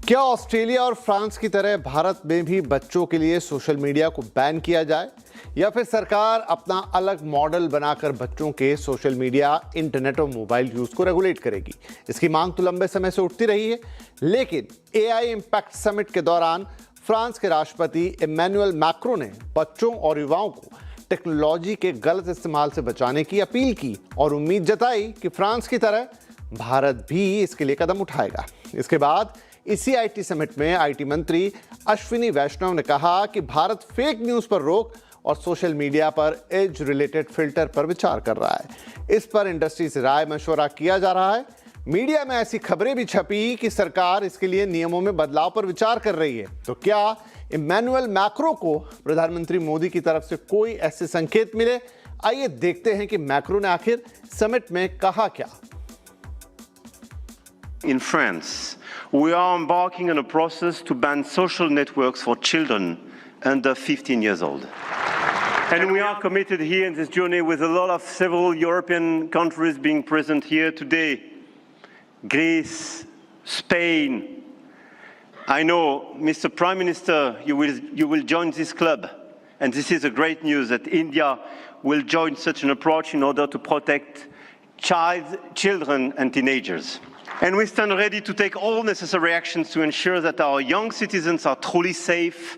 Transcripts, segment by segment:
क्या ऑस्ट्रेलिया और फ्रांस की तरह भारत में भी बच्चों के लिए सोशल मीडिया को बैन किया जाए, या फिर सरकार अपना अलग मॉडल बनाकर बच्चों के सोशल मीडिया, इंटरनेट और मोबाइल यूज को रेगुलेट करेगी? इसकी मांग तो लंबे समय से उठती रही है, लेकिन एआई इम्पैक्ट समिट के दौरान फ्रांस के राष्ट्रपति इमैनुअल मैक्रों ने बच्चों और युवाओं को टेक्नोलॉजी के गलत इस्तेमाल से बचाने की अपील की और उम्मीद जताई कि फ्रांस की तरह भारत भी इसके लिए कदम उठाएगा। इसके बाद इसी आईटी समिट में आईटी मंत्री अश्विनी वैष्णव ने कहा कि भारत फेक न्यूज पर रोक और सोशल मीडिया पर एज रिलेटेड फिल्टर पर विचार कर रहा है। इस पर इंडस्ट्री से राय मशवरा किया जा रहा है। मीडिया में ऐसी खबरें भी छपी कि सरकार इसके लिए नियमों में बदलाव पर विचार कर रही है। तो क्या इमैनुअल मैक्रों को प्रधानमंत्री मोदी की तरफ से कोई ऐसे संकेत मिले? आइए देखते हैं कि मैक्रो ने आखिर समिट में कहा क्या। In France, we are embarking on a process to ban social networks for children under 15 years old. And we are committed here in this journey with a lot of several European countries being present here today. Greece, Spain. I know, Mr. Prime Minister, you will join this club. And this is a great news that India will join such an approach in order to protect children and teenagers. And we stand ready to take all necessary actions to ensure that our young citizens are truly safe,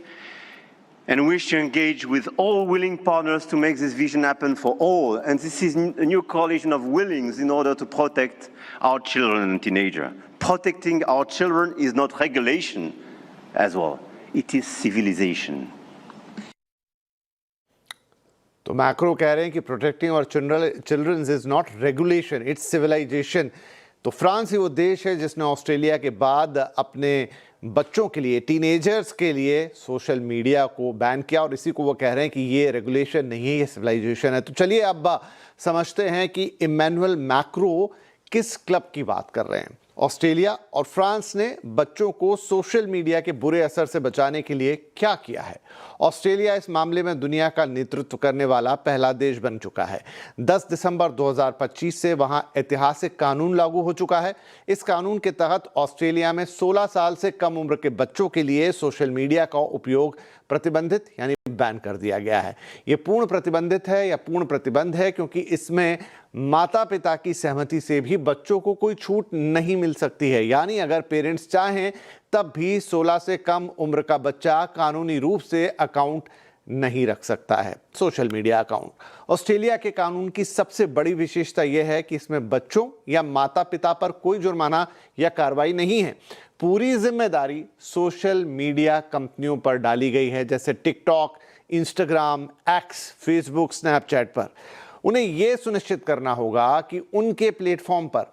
and wish to engage with all willing partners to make this vision happen for all. And this is a new coalition of willings in order to protect our children and teenagers. Protecting our children is not regulation as well, it is civilization. तो Macron कह रहे हैं कि protecting our childrens is not regulation, it's civilization. तो France ही वो देश है जिसने ऑस्ट्रेलिया के बाद अपने बच्चों के लिए, टीनेजर्स के लिए सोशल मीडिया को बैन किया, और इसी को वो कह रहे हैं कि ये रेगुलेशन नहीं है, ये सिविलाइजेशन है। तो चलिए अब समझते हैं कि इमैनुअल मैक्रो किस क्लब की बात कर रहे हैं। ऑस्ट्रेलिया और फ्रांस ने बच्चों को सोशल मीडिया के बुरे असर से बचाने के लिए क्या किया है? ऑस्ट्रेलिया इस मामले में दुनिया का नेतृत्व करने वाला पहला देश बन चुका है। 10 दिसंबर 2025 से वहां ऐतिहासिक कानून लागू हो चुका है। इस कानून के तहत ऑस्ट्रेलिया में 16 साल से कम उम्र के बच्चों के लिए सोशल मीडिया का उपयोग प्रतिबंधित यानी बैन कर दिया गया है। यह पूर्ण प्रतिबंधित है या पूर्ण प्रतिबंध है क्योंकि इसमें माता पिता की सहमति से भी बच्चों को कोई छूट नहीं मिल सकती है। यानी अगर पेरेंट्स चाहें तब भी 16 से कम उम्र का बच्चा कानूनी रूप से अकाउंट नहीं रख सकता है, सोशल मीडिया अकाउंट। ऑस्ट्रेलिया के कानून की सबसे बड़ी विशेषता यह है कि इसमें बच्चों या माता पिता पर कोई जुर्माना या कार्रवाई नहीं है। पूरी जिम्मेदारी सोशल मीडिया कंपनियों पर डाली गई है, जैसे TikTok, Instagram, x, Facebook, Snapchat पर। उन्हें यह सुनिश्चित करना होगा कि उनके प्लेटफॉर्म पर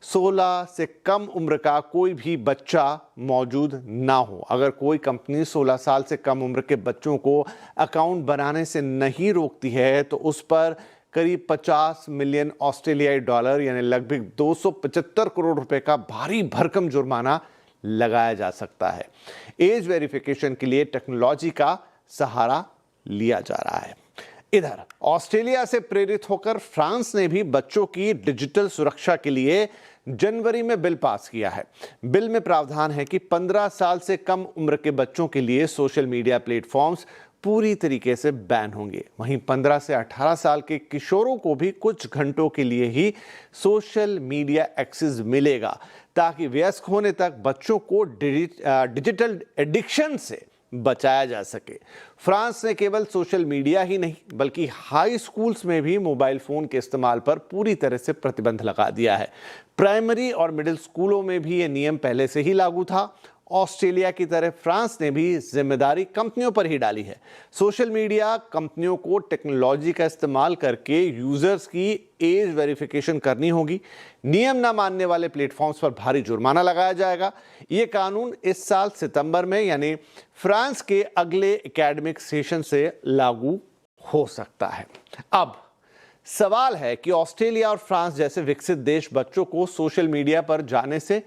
16 से कम उम्र का कोई भी बच्चा मौजूद ना हो। अगर कोई कंपनी 16 साल से कम उम्र के बच्चों को अकाउंट बनाने से नहीं रोकती है तो उस पर करीब 50 मिलियन ऑस्ट्रेलियाई डॉलर यानी लगभग 275 करोड़ रुपए का भारी भरकम जुर्माना लगाया जा सकता है। एज वेरिफिकेशन के लिए टेक्नोलॉजी का सहारा लिया जा रहा है। इधर ऑस्ट्रेलिया से प्रेरित होकर फ्रांस ने भी बच्चों की डिजिटल सुरक्षा के लिए जनवरी में बिल पास किया है। बिल में प्रावधान है कि 15 साल से कम उम्र के बच्चों के लिए सोशल मीडिया प्लेटफॉर्म्स पूरी तरीके से बैन होंगे। वहीं 15 से 18 साल के किशोरों को भी कुछ घंटों के लिए ही सोशल मीडिया एक्सेस मिलेगा, ताकि वयस्क होने तक बच्चों को डिजिटल एडिक्शन से बचाया जा सके। फ्रांस ने केवल सोशल मीडिया ही नहीं बल्कि हाई स्कूल्स में भी मोबाइल फोन के इस्तेमाल पर पूरी तरह से प्रतिबंध लगा दिया है। प्राइमरी और मिडिल स्कूलों में भी यह नियम पहले से ही लागू था। ऑस्ट्रेलिया की तरह फ्रांस ने भी जिम्मेदारी कंपनियों पर ही डाली है। सोशल मीडिया कंपनियों को टेक्नोलॉजी का इस्तेमाल करके यूजर्स की एज वेरिफिकेशन करनी होगी। नियम न मानने वाले प्लेटफॉर्म्स पर भारी जुर्माना लगाया जाएगा। ये कानून इस साल सितंबर में यानी फ्रांस के अगले एकेडमिक सेशन से लागू हो सकता है। अब सवाल है कि ऑस्ट्रेलिया और फ्रांस जैसे विकसित देश बच्चों को सोशल मीडिया पर जाने से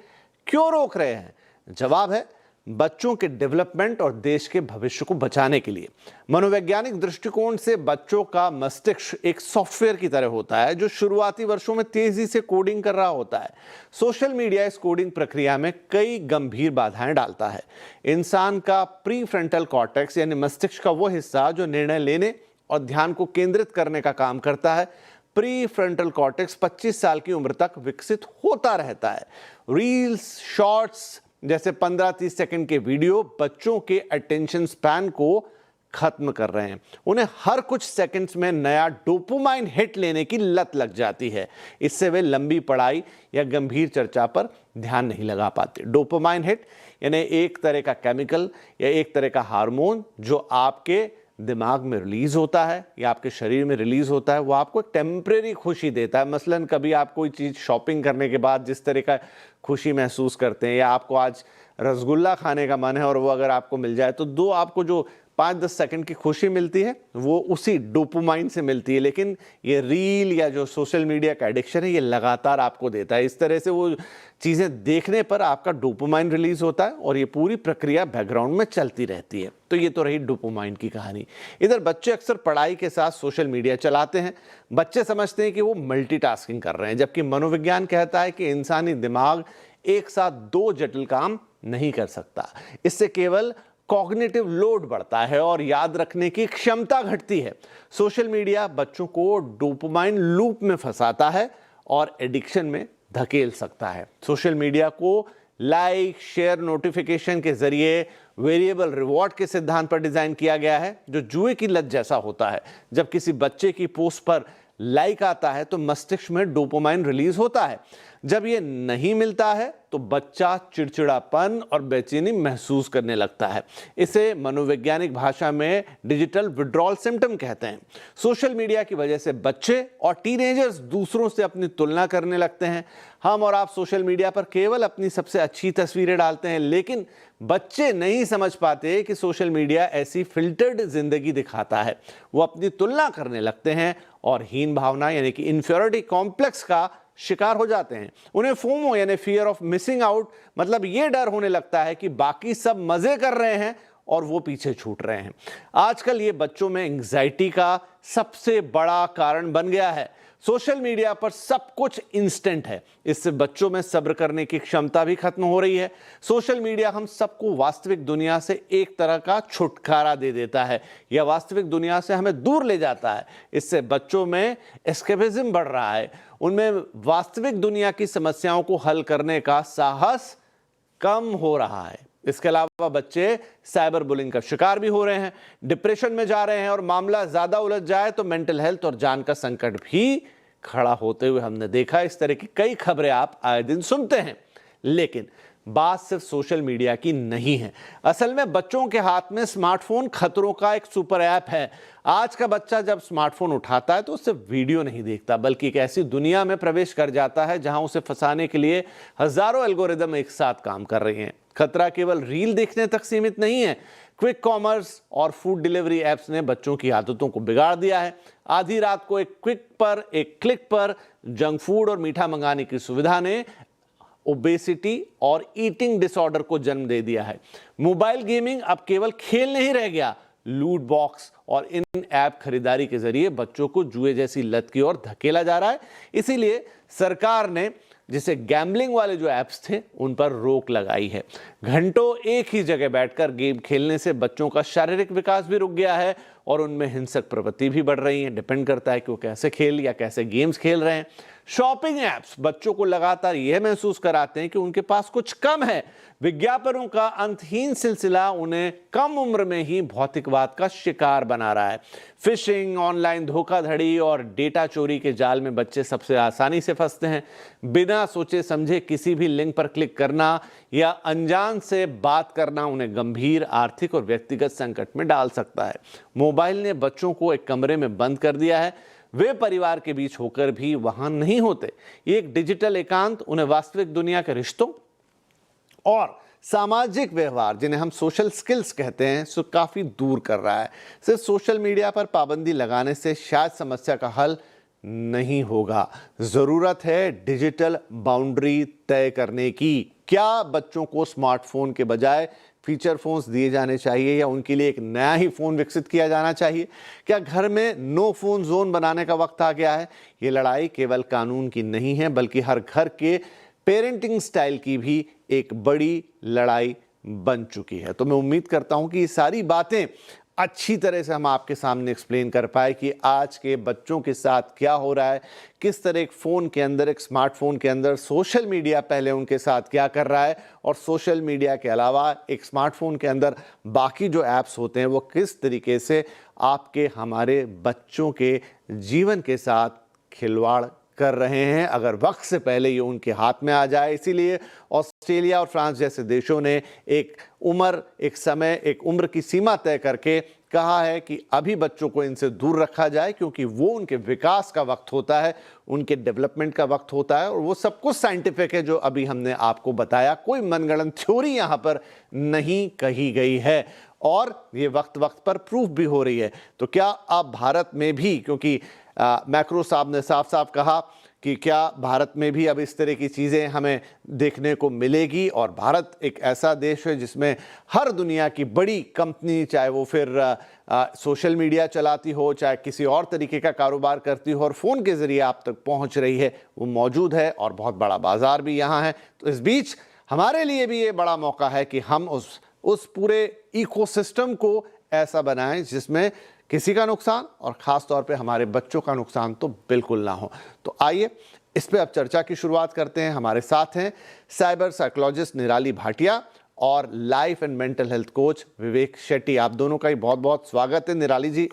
क्यों रोक रहे हैं? जवाब है, बच्चों के डेवलपमेंट और देश के भविष्य को बचाने के लिए। मनोवैज्ञानिक दृष्टिकोण से बच्चों का मस्तिष्क एक सॉफ्टवेयर की तरह होता है जो शुरुआती वर्षों में तेजी से कोडिंग कर रहा होता है। सोशल मीडिया इस कोडिंग प्रक्रिया में कई गंभीर बाधाएं डालता है। इंसान का प्री फ्रंटल कॉर्टेक्स यानी मस्तिष्क का वो हिस्सा जो निर्णय लेने और ध्यान को केंद्रित करने का काम करता है, प्री फ्रंटल कॉर्टेक्स 25 साल की उम्र तक विकसित होता रहता है। रील्स, शॉर्ट्स जैसे 15-30 सेकंड के वीडियो बच्चों के अटेंशन स्पैन को खत्म कर रहे हैं। उन्हें हर कुछ सेकंड्स में नया डोपामाइन हिट लेने की लत लग जाती है। इससे वे लंबी पढ़ाई या गंभीर चर्चा पर ध्यान नहीं लगा पाते। डोपामाइन हिट यानी एक तरह का केमिकल या एक तरह का हार्मोन जो आपके दिमाग में रिलीज होता है या आपके शरीर में रिलीज होता है, वो आपको एक टेम्परेरी खुशी देता है। मसलन कभी आप कोई चीज़ शॉपिंग करने के बाद जिस तरह का खुशी महसूस करते हैं, या आपको आज रसगुल्ला खाने का मन है और वो अगर आपको मिल जाए तो दो आपको जो 5-10 सेकंड की खुशी मिलती है वो उसी डोपामाइन से मिलती है। लेकिन ये रील या जो सोशल मीडिया का एडिक्शन है ये लगातार आपको देता है। इस तरह से वो चीज़ें देखने पर आपका डोपामाइन रिलीज होता है और ये पूरी प्रक्रिया बैकग्राउंड में चलती रहती है। तो ये तो रही डोपामाइन की कहानी। इधर बच्चे अक्सर पढ़ाई के साथ सोशल मीडिया चलाते हैं। बच्चे समझते हैं कि वो मल्टीटास्किंग कर रहे हैं, जबकि मनोविज्ञान कहता है कि इंसानी दिमाग एक साथ 2 जटिल काम नहीं कर सकता। इससे केवल कॉग्निटिव लोड बढ़ता है और याद रखने की क्षमता घटती है। सोशल मीडिया बच्चों को डोपामाइन लूप में फंसाता है और एडिक्शन में धकेल सकता है। सोशल मीडिया को लाइक, शेयर, नोटिफिकेशन के जरिए वेरिएबल रिवॉर्ड के सिद्धांत पर डिजाइन किया गया है जो जुए की लत जैसा होता है। जब किसी बच्चे की पोस्ट पर लाइक आता है तो मस्तिष्क में डोपामाइन रिलीज होता है। जब ये नहीं मिलता है तो बच्चा चिड़चिड़ापन और बेचैनी महसूस करने लगता है। इसे मनोवैज्ञानिक भाषा में डिजिटल विड्रॉल सिम्टम कहते हैं। सोशल मीडिया की वजह से बच्चे और टीनेजर्स दूसरों से अपनी तुलना करने लगते हैं। हम और आप सोशल मीडिया पर केवल अपनी सबसे अच्छी तस्वीरें डालते हैं, लेकिन बच्चे नहीं समझ पाते कि सोशल मीडिया ऐसी फिल्टर्ड जिंदगी दिखाता है। वो अपनी तुलना करने लगते हैं और हीन भावना यानी कि इंफीरियरिटी कॉम्प्लेक्स का शिकार हो जाते हैं। उन्हें फोमो यानी फियर ऑफ मिसिंग आउट मतलब ये डर होने लगता है कि बाकी सब मजे कर रहे हैं और वो पीछे छूट रहे हैं। आजकल ये बच्चों में एंग्जाइटी का सबसे बड़ा कारण बन गया है। सोशल मीडिया पर सब कुछ इंस्टेंट है। इससे बच्चों में सब्र करने की क्षमता भी खत्म हो रही है। सोशल मीडिया हम सबको वास्तविक दुनिया से एक तरह का छुटकारा दे देता है या वास्तविक दुनिया से हमें दूर ले जाता है। इससे बच्चों में एस्केपिज्म बढ़ रहा है। उनमें वास्तविक दुनिया की समस्याओं को हल करने का साहस कम हो रहा है। इसके अलावा बच्चे साइबर बुलिंग का शिकार भी हो रहे हैं, डिप्रेशन में जा रहे हैं और मामला ज्यादा उलझ जाए तो मेंटल हेल्थ और जान का संकट भी खड़ा होते हुए हमने देखा। इस तरह की कई खबरें आप आए दिन सुनते हैं। लेकिन बात सिर्फ सोशल मीडिया की नहीं है। असल में बच्चों के हाथ में स्मार्टफोन खतरों का एक सुपर ऐप है। आज का बच्चा जब स्मार्टफोन उठाता है तो उससे वीडियो नहीं देखता, बल्कि एक ऐसी दुनिया में प्रवेश कर जाता है जहां उसे फंसाने के लिए हजारों एल्गोरिदम एक साथ काम कर रहे हैं। खतरा केवल रील देखने तक सीमित नहीं है। क्विक कॉमर्स और फूड डिलीवरी एप्स ने बच्चों की आदतों को बिगाड़ दिया है। आधी रात को एक क्लिक पर जंक फूड और मीठा मंगाने की सुविधा ने ओबेसिटी और ईटिंग डिसऑर्डर को जन्म दे दिया है। मोबाइल गेमिंग अब केवल खेल नहीं रह गया, लूट बॉक्स और इन ऐप खरीदारी के जरिए बच्चों को जुए जैसी लत की ओर धकेला जा रहा है। इसीलिए सरकार ने जिसे गैम्बलिंग वाले जो ऐप्स थे उन पर रोक लगाई है। घंटों एक ही जगह बैठकर गेम खेलने से बच्चों का शारीरिक विकास भी रुक गया है और उनमें हिंसक प्रवृत्ति भी बढ़ रही है। डिपेंड करता है कि वो कैसे खेल या कैसे गेम्स खेल रहे हैं। शॉपिंग ऐप्स बच्चों को लगातार यह महसूस कराते हैं कि उनके पास कुछ कम है। विज्ञापनों का अंतहीन सिलसिला उन्हें कम उम्र में ही भौतिकवाद का शिकार बना रहा है। फिशिंग, ऑनलाइन धोखाधड़ी और डेटा चोरी के जाल में बच्चे सबसे आसानी से फंसते हैं। बिना सोचे समझे किसी भी लिंक पर क्लिक करना या अनजान से बात करना उन्हें गंभीर आर्थिक और व्यक्तिगत संकट में डाल सकता है। मोबाइल ने बच्चों को एक कमरे में बंद कर दिया है। वे परिवार के बीच होकर भी वहां नहीं होते। ये एक डिजिटल एकांत उन्हें वास्तविक दुनिया के रिश्तों और सामाजिक व्यवहार, जिन्हें हम सोशल स्किल्स कहते हैं, से काफी दूर कर रहा है। सिर्फ सोशल मीडिया पर पाबंदी लगाने से शायद समस्या का हल नहीं होगा। जरूरत है डिजिटल बाउंड्री तय करने की। क्या बच्चों को स्मार्टफोन के बजाय फीचर फोन्स दिए जाने चाहिए या उनके लिए एक नया ही फ़ोन विकसित किया जाना चाहिए? क्या घर में नो फ़ोन जोन बनाने का वक्त आ गया है? ये लड़ाई केवल कानून की नहीं है, बल्कि हर घर के पेरेंटिंग स्टाइल की भी एक बड़ी लड़ाई बन चुकी है। तो मैं उम्मीद करता हूं कि ये सारी बातें अच्छी तरह से हम आपके सामने एक्सप्लेन कर पाए कि आज के बच्चों के साथ क्या हो रहा है, किस तरह एक फ़ोन के अंदर, एक स्मार्टफोन के अंदर सोशल मीडिया पहले उनके साथ क्या कर रहा है, और सोशल मीडिया के अलावा एक स्मार्टफोन के अंदर बाकी जो ऐप्स होते हैं वो किस तरीके से आपके, हमारे बच्चों के जीवन के साथ खिलवाड़ कर रहे हैं अगर वक्त से पहले ये उनके हाथ में आ जाए। इसीलिए ऑस्ट्रेलिया और फ्रांस जैसे देशों ने एक उम्र, एक समय, एक उम्र की सीमा तय करके कहा है कि अभी बच्चों को इनसे दूर रखा जाए, क्योंकि वो उनके विकास का वक्त होता है, उनके डेवलपमेंट का वक्त होता है, और वो सब कुछ साइंटिफिक है जो अभी हमने आपको बताया। कोई मनगढ़ंत थ्योरी यहाँ पर नहीं कही गई है और ये वक्त वक्त पर प्रूफ भी हो रही है। तो क्या अब भारत में भी, क्योंकि मैक्रो साहब ने साफ साफ कहा कि क्या भारत में भी अब इस तरह की चीज़ें हमें देखने को मिलेगी, और भारत एक ऐसा देश है जिसमें हर दुनिया की बड़ी कंपनी, चाहे वो फिर सोशल मीडिया चलाती हो, चाहे किसी और तरीके का कारोबार करती हो, और फ़ोन के ज़रिए आप तक पहुंच रही है, वो मौजूद है, और बहुत बड़ा बाज़ार भी यहाँ है। तो इस बीच हमारे लिए भी ये बड़ा मौका है कि हम उस पूरे इकोसिस्टम को ऐसा बनाएं जिसमें किसी का नुकसान, और ख़ास तौर पे हमारे बच्चों का नुकसान तो बिल्कुल ना हो। तो आइए इस पे अब चर्चा की शुरुआत करते हैं। हमारे साथ हैं साइबर साइकोलॉजिस्ट निराली भाटिया और life and mental health coach Vivek Shetty. आप दोनों का ही बहुत बहुत स्वागत है। निराली जी,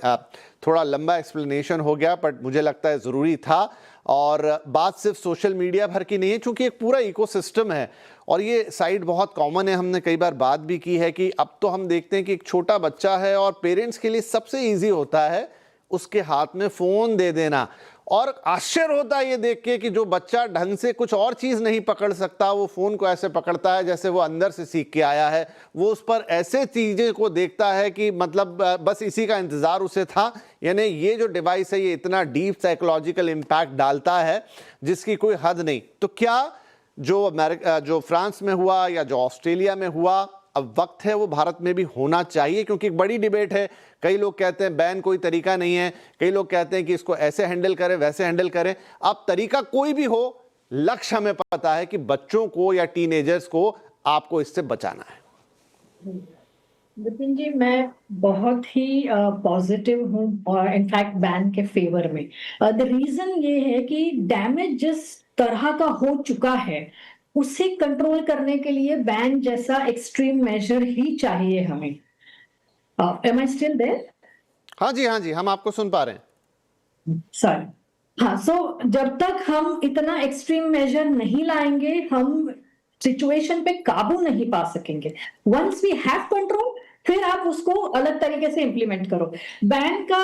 थोड़ा लंबा एक्सप्लेनेशन हो गया, बट मुझे लगता है ज़रूरी था, और बात सिर्फ सोशल मीडिया भर की नहीं है, क्योंकि एक पूरा इकोसिस्टम है और ये साइड बहुत कॉमन है। हमने कई बार बात भी की है कि अब तो हम देखते हैं कि एक छोटा बच्चा है और पेरेंट्स के लिए सबसे इजी होता है उसके हाथ में फ़ोन दे देना, और आश्चर्य होता है ये देख के कि जो बच्चा ढंग से कुछ और चीज़ नहीं पकड़ सकता, वो फ़ोन को ऐसे पकड़ता है जैसे वो अंदर से सीख के आया है। वो उस पर ऐसे चीज़ें को देखता है कि मतलब बस इसी का इंतज़ार उसे था। यानी ये जो डिवाइस है ये इतना डीप साइकोलॉजिकल इम्पैक्ट डालता है जिसकी कोई हद नहीं। तो क्या जो फ्रांस में हुआ या जो ऑस्ट्रेलिया में हुआ, अब वक्त है वो भारत में भी होना चाहिए? क्योंकि एक बड़ी डिबेट है, कई लोग कहते हैं बैन कोई तरीका नहीं है, कई लोग कहते हैं कि इसको ऐसे हैंडल करें, वैसे हैंडल करें। अब तरीका कोई भी हो, लक्ष्य हमें पता है कि बच्चों को या टीनेजर्स को आपको इससे बचाना है। विपिन जी, मैं बहुत ही पॉजिटिव हूँ और इनफैक्ट बैन के फेवर में। द रीजन ये है कि डैमेज जिस तरह का हो चुका है उसे कंट्रोल करने के लिए बैन जैसा एक्सट्रीम मेजर ही चाहिए हमें। Am I still there? हाँ जी, हाँ जी, हम आपको सुन पा रहे हैं सर। हाँ, सो जब तक हम इतना एक्सट्रीम मेजर नहीं लाएंगे हम सिचुएशन पे काबू नहीं पा सकेंगे। वंस वी हैव कंट्रोल फिर आप उसको अलग तरीके से इंप्लीमेंट करो। बैन का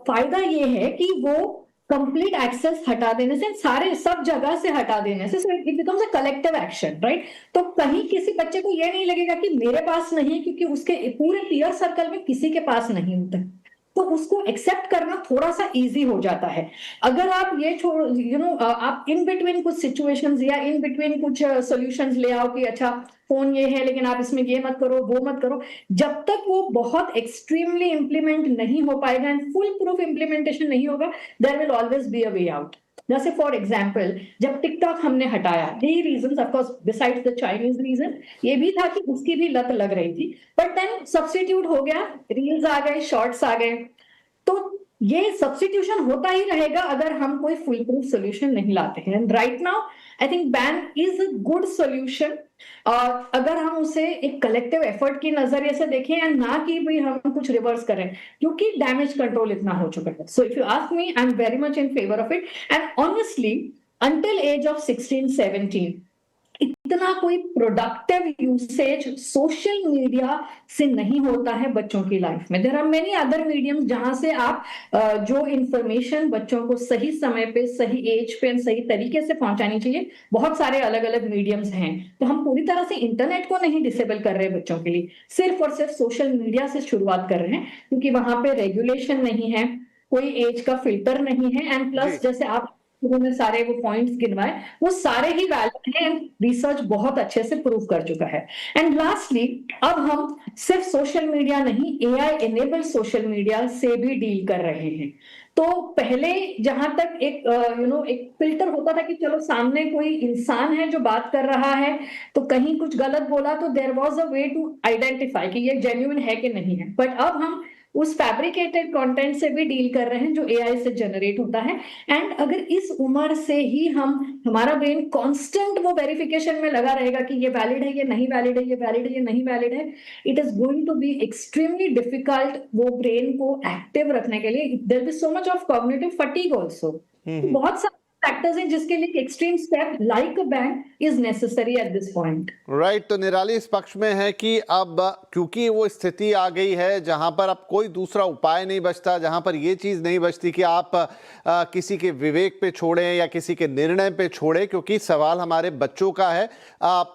फायदा ये है कि वो कंप्लीट एक्सेस हटा देने से, सारे सब जगह से हटा देने से it becomes a collective action, right? तो कहीं किसी बच्चे को ये नहीं लगेगा कि मेरे पास नहीं, क्योंकि उसके पूरे पीयर सर्कल में किसी के पास नहीं होता, तो उसको एक्सेप्ट करना थोड़ा सा इजी हो जाता है। अगर आप ये आप इन बिटवीन कुछ सिचुएशंस या इन बिटवीन कुछ सॉल्यूशंस ले आओ कि अच्छा फोन ये है लेकिन आप इसमें ये मत करो, वो मत करो, जब तक वो बहुत एक्सट्रीमली इंप्लीमेंट नहीं हो पाएगा एंड फुल प्रूफ इंप्लीमेंटेशन नहीं होगा, there will always be a way out. जैसे फॉर एग्जाम्पल जब टिकटॉक हमने हटाया, यही reason of course besides the Chinese reason ये भी था कि उसकी भी लत लग रही थी, बट देन सब्स्टिट्यूट हो गया, रील्स आ गए, शॉर्ट्स आ गए। तो ये सब्स्टिट्यूशन होता ही रहेगा अगर हम कोई फुल प्रूफ सोल्यूशन नहीं लाते हैं। And right now I think ban is a good solution, और अगर हम उसे एक कलेक्टिव एफर्ट की नजरिए से देखें एंड ना कि भाई हम कुछ रिवर्स करें, क्योंकि डैमेज कंट्रोल इतना हो चुका है। So if you ask me, I am very much in favour of it. And honestly until age of 16-17 इतना कोई प्रोडक्टिव यूसेज सोशल मीडिया से नहीं होता है बच्चों की लाइफ में। There are many other mediums जहां से आप जो इंफॉर्मेशन बच्चों को सही समय पे, सही एज पे, सही तरीके से पहुंचानी चाहिए, बहुत सारे अलग अलग मीडियम्स हैं। तो हम पूरी तरह से इंटरनेट को नहीं डिसेबल कर रहे बच्चों के लिए, सिर्फ और सिर्फ सोशल मीडिया से शुरुआत कर रहे हैं, क्योंकि वहां पे रेगुलेशन नहीं है, कोई एज का फिल्टर नहीं है, एंड प्लस जैसे आप उन्होंने सारे वो पॉइंट्स गिनवाए, वो सारे ही वैलिड हैं, रिसर्च बहुत अच्छे से प्रूव कर चुका है। एंड लास्टली, अब हम सिर्फ सोशल मीडिया नहीं, एआई एनेबल सोशल मीडिया से भी डील कर रहे हैं। तो पहले जहां तक एक एक फिल्टर होता था कि चलो सामने कोई इंसान है जो बात कर रहा है, तो कहीं कुछ गलत बोला तो there was a way to identify कि ये जेन्युइन है कि नहीं है। बट अब हम उस फैब्रिकेटेड कंटेंट से भी डील कर रहे हैं जो एआई से जनरेट होता है। एंड अगर इस उम्र से ही हमारा ब्रेन कांस्टेंट वो वेरिफिकेशन में लगा रहेगा कि ये वैलिड है, ये नहीं वैलिड है, ये वैलिड है, ये नहीं वैलिड है, it is going to be extremely difficult वो ब्रेन को एक्टिव रखने के लिए। There be so much of cognitive fatigue also. बहुत सारे फैक्टर्स हैं जिसके लिए extreme step like a ban is necessary at this point. Right, तो निराली इस पक्ष में है कि अब क्योंकि वो स्थिति आ गई है जहां पर अब कोई दूसरा उपाय नहीं बचता, जहां पर ये चीज़ नहीं बचती कि आप किसी के विवेक पे छोड़ें या किसी के निर्णय पे छोड़ें, क्योंकि सवाल हमारे बच्चों का है।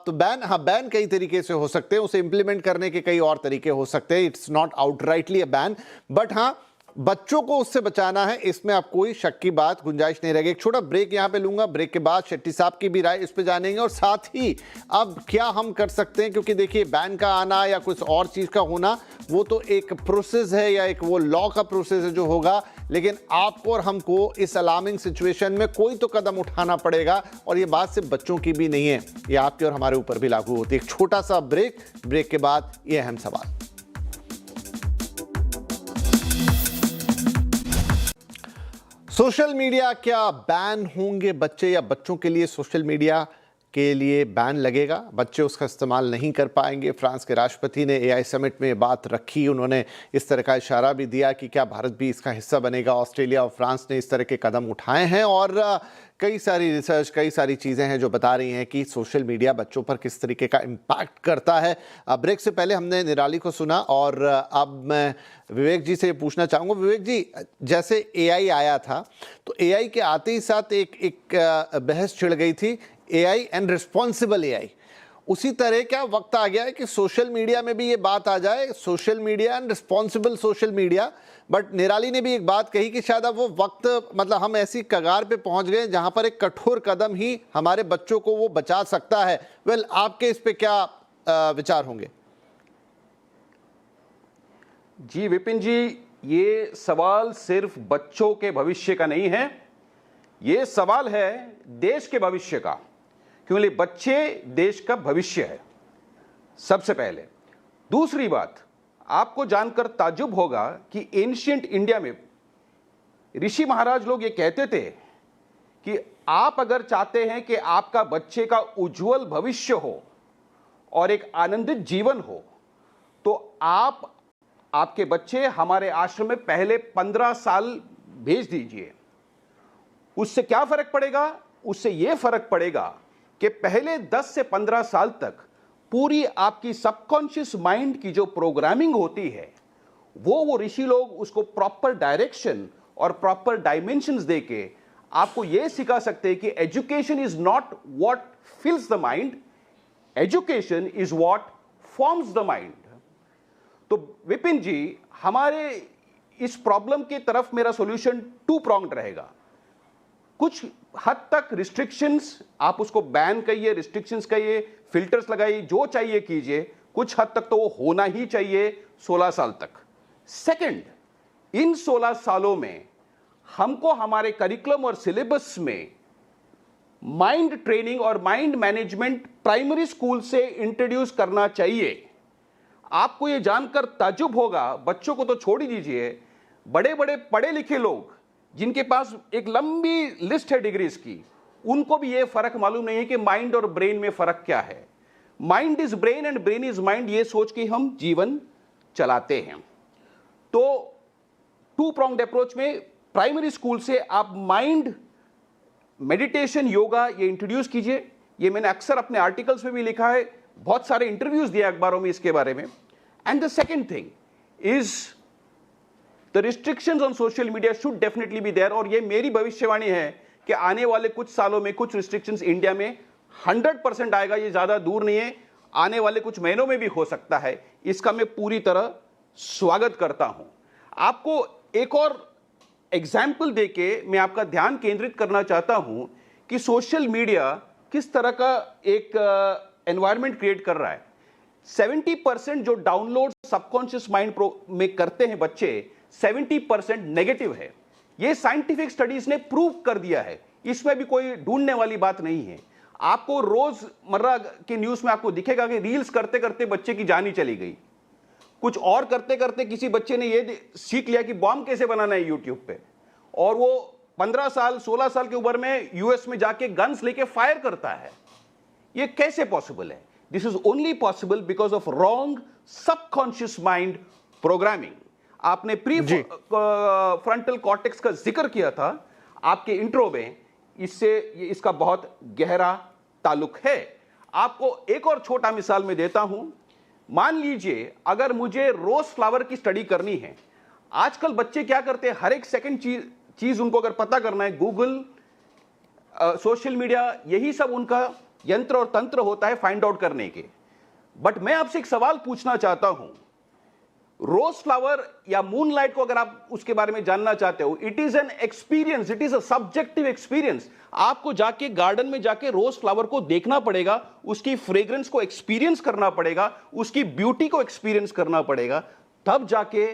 तो बैन कई तरीके से हो सकते हैं, उसे इम्प्लीमेंट करने के कई और तरीके हो सकते हैं। It's not outrightly a ban, but हाँ, बच्चों को उससे बचाना है, इसमें आप कोई शक की बात, गुंजाइश नहीं रहेगी। एक छोटा ब्रेक यहां पे लूंगा, ब्रेक के बाद शेट्टी साहब की भी राय इस पे जानेंगे, और साथ ही अब क्या हम कर सकते हैं, क्योंकि देखिए बैन का आना या कुछ और चीज का होना वो तो एक प्रोसेस है या एक वो लॉ का प्रोसेस है जो होगा, लेकिन आपको और हमको इस अलार्मिंग सिचुएशन में कोई तो कदम उठाना पड़ेगा, और ये बात सिर्फ बच्चों की भी नहीं है, ये आपके और हमारे ऊपर भी लागू होती है। एक छोटा सा ब्रेक के बाद ये अहम सवाल। सोशल मीडिया क्या बैन होंगे बच्चे, या बच्चों के लिए सोशल मीडिया के लिए बैन लगेगा, बच्चे उसका इस्तेमाल नहीं कर पाएंगे? फ्रांस के राष्ट्रपति ने एआई समिट में बात रखी, उन्होंने इस तरह का इशारा भी दिया कि क्या भारत भी इसका हिस्सा बनेगा। ऑस्ट्रेलिया और फ्रांस ने इस तरह के कदम उठाए हैं, और कई सारी रिसर्च, कई सारी चीज़ें हैं जो बता रही हैं कि सोशल मीडिया बच्चों पर किस तरीके का इम्पैक्ट करता है। ब्रेक से पहले हमने निराली को सुना, और अब मैं विवेक जी से पूछना चाहूँगा। विवेक जी, जैसे एआई आया था, तो एआई के आते ही साथ एक बहस छिड़ गई थी, एआई एंड रिस्पॉन्सिबल एआई। उसी तरह क्या वक्त आ गया है कि सोशल मीडिया में भी ये बात आ जाए, social media and responsible social media? But निराली ने भी एक बात कही कि शायद अब वो वक्त, मतलब हम ऐसी कगार पे पहुंच गए जहां पर एक कठोर कदम ही हमारे बच्चों को वो बचा सकता है। वेल, आपके इस पे क्या विचार होंगे? जी विपिन जी, ये सवाल सिर्फ बच्चों के भविष्य का नहीं है, ये सवाल है देश के भविष्य का, क्योंकि बच्चे देश का भविष्य है सबसे पहले। दूसरी बात, आपको जानकर ताज्जुब होगा कि एंशिएंट इंडिया में ऋषि महाराज लोग ये कहते थे कि आप अगर चाहते हैं कि आपका बच्चे का उज्जवल भविष्य हो और एक आनंदित जीवन हो, तो आपके बच्चे हमारे आश्रम में पहले 15 साल भेज दीजिए। उससे क्या फर्क पड़ेगा? उससे यह फर्क पड़ेगा कि पहले 10 से 15 साल तक पूरी आपकी सबकॉन्शियस माइंड की जो प्रोग्रामिंग होती है, वो ऋषि लोग उसको प्रॉपर डायरेक्शन और प्रॉपर डायमेंशंस देके आपको यह सिखा सकते हैं कि education is not what फिल्स the mind, education is what forms the mind. तो विपिन जी, हमारे इस प्रॉब्लम की तरफ मेरा सॉल्यूशन 2 pronged रहेगा। कुछ हद तक रिस्ट्रिक्शंस, आप उसको बैन कहिए, रिस्ट्रिक्शंस कहिए, फिल्टर्स लगाइए, जो चाहिए कीजिए, कुछ हद तक तो वो होना ही चाहिए 16 साल तक। सेकंड, इन 16 सालों में हमको हमारे करिकुलम और सिलेबस में माइंड ट्रेनिंग और माइंड मैनेजमेंट प्राइमरी स्कूल से इंट्रोड्यूस करना चाहिए। आपको यह जानकर ताज्जुब होगा, बच्चों को तो छोड़ ही दीजिए, बड़े बड़े पढ़े लिखे लोग जिनके पास एक लंबी लिस्ट है डिग्रीज की, उनको भी यह फर्क मालूम नहीं है कि माइंड और ब्रेन में फर्क क्या है। Mind is brain and brain is mind, ये सोच के हम जीवन चलाते हैं। तो 2 pronged अप्रोच में प्राइमरी स्कूल से आप माइंड मेडिटेशन, योगा ये इंट्रोड्यूस कीजिए। ये मैंने अक्सर अपने आर्टिकल्स में भी लिखा है, बहुत सारे इंटरव्यूज दिए अखबारों में इसके बारे में। And the second thing is the restrictions on social media should definitely be there. और ये मेरी भविष्यवाणी है कि आने वाले कुछ सालों में कुछ रिस्ट्रिक्शंस इंडिया में 100% आएगा, ये ज्यादा दूर नहीं है, आने वाले कुछ महीनों में भी हो सकता है। इसका मैं पूरी तरह स्वागत करता हूं। आपको एक और एग्जाम्पल देके मैं आपका ध्यान केंद्रित करना चाहता हूं कि सोशल मीडिया किस तरह का एक एनवायरनमेंट क्रिएट कर रहा है। 70% जो डाउनलोड सबकॉन्शियस माइंड में करते हैं बच्चे, 70% नेगेटिव है। ये साइंटिफिक स्टडीज ने प्रूव कर दिया है, इसमें भी कोई ढूंढने वाली बात नहीं है। आपको रोजमर्रा की न्यूज में आपको दिखेगा कि रील्स करते करते बच्चे की जान ही चली गई, कुछ और करते करते किसी बच्चे ने ये सीख लिया कि बॉम्ब कैसे बनाना है यूट्यूब पे, और वो 15 साल 16 साल की उम्र में यूएस में जाके गन्स लेके फायर करता है। ये कैसे पॉसिबल है? This is only possible because of wrong subconscious mind programming. आपने प्री फ्रंटल कॉर्टेक्स का जिक्र किया था आपके इंट्रो में, इससे इसका बहुत गहरा ताल्लुक है। आपको एक और छोटा मिसाल में देता हूं। मान लीजिए अगर मुझे रोज फ्लावर की स्टडी करनी है, आजकल बच्चे क्या करते हैं, हर एक सेकंड चीज उनको अगर पता करना है, गूगल, सोशल मीडिया, यही सब उनका यंत्र और तंत्र होता है फाइंड आउट करने के। बट मैं आपसे एक सवाल पूछना चाहता हूं, रोज फ्लावर या मूनलाइट को अगर आप उसके बारे में जानना चाहते हो, it is an experience, it is a subjective experience. आपको जाके गार्डन में जाके रोज फ्लावर को देखना पड़ेगा, उसकी फ्रेग्रेंस को एक्सपीरियंस करना पड़ेगा, उसकी ब्यूटी को एक्सपीरियंस करना पड़ेगा, तब जाके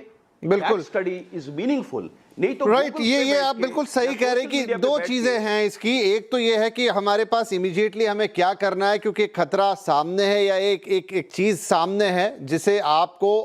बिल्कुल स्टडी इज मीनिंगफुल। नहीं तो राइट, ये आप बिल्कुल सही कह रहे हैं कि दो चीजें हैं इसकी। एक तो ये है कि हमारे पास इमीडिएटली हमें क्या करना है, क्योंकि खतरा सामने है या एक चीज सामने है जिसे आपको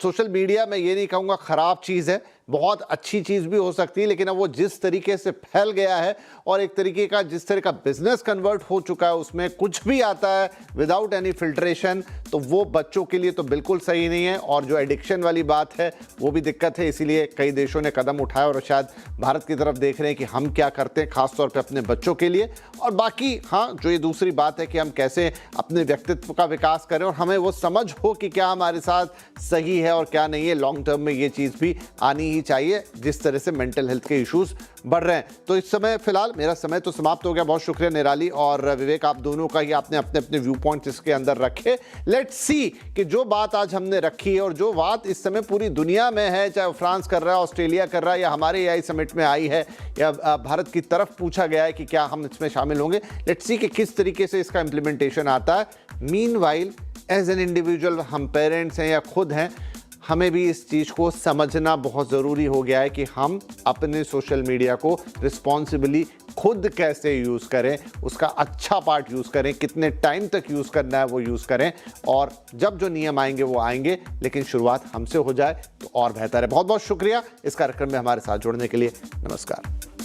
सोशल मीडिया में ये नहीं कहूँगा खराब चीज़ है, बहुत अच्छी चीज़ भी हो सकती है, लेकिन अब वो जिस तरीके से फैल गया है और एक तरीके का जिस तरह का बिजनेस कन्वर्ट हो चुका है, उसमें कुछ भी आता है विदाउट एनी फिल्ट्रेशन, तो वो बच्चों के लिए तो बिल्कुल सही नहीं है। और जो एडिक्शन वाली बात है वो भी दिक्कत है, इसीलिए कई देशों ने कदम उठाया और शायद भारत की तरफ देख रहे हैं कि हम क्या करते हैं खासतौर पर अपने बच्चों के लिए। और बाकी हाँ, जो ये दूसरी बात है कि हम कैसे अपने व्यक्तित्व का विकास करें और हमें वो समझ हो कि क्या हमारे साथ सही है और क्या नहीं है। लॉन्ग टर्म में ये चीज़ भी आनी ही चाहिए जिस तरह से मेंटल हेल्थ के इश्यूज बढ़ रहे हैं। तो इस समय फिलहाल मेरा समय तो समाप्त हो गया। बहुत शुक्रिया निराली और विवेक, आप दोनों का ही आपने अपने अपने व्यू पॉइंट्स इसके अंदर रखे। लेट्स सी कि जो बात आज हमने रखी है और जो बात इस समय पूरी दुनिया में है, चाहे फ्रांस कर रहा है, ऑस्ट्रेलिया कर रहा है या हमारे एआई समिट में आई है या भारत की तरफ पूछा गया है कि क्या हम इसमें शामिल होंगे, लेट्स सी कि किस तरीके से इसका इंप्लीमेंटेशन आता है। मीनवाइल एज एन इंडिविजुअल, हम पेरेंट्स हैं या खुद हैं, हमें भी इस चीज़ को समझना बहुत ज़रूरी हो गया है कि हम अपने सोशल मीडिया को रिस्पॉन्सिबली खुद कैसे यूज़ करें, उसका अच्छा पार्ट यूज़ करें, कितने टाइम तक यूज़ करना है वो यूज़ करें, और जब जो नियम आएंगे वो आएंगे, लेकिन शुरुआत हमसे हो जाए तो और बेहतर है। बहुत बहुत शुक्रिया इस कार्यक्रम में हमारे साथ जुड़ने के लिए। नमस्कार।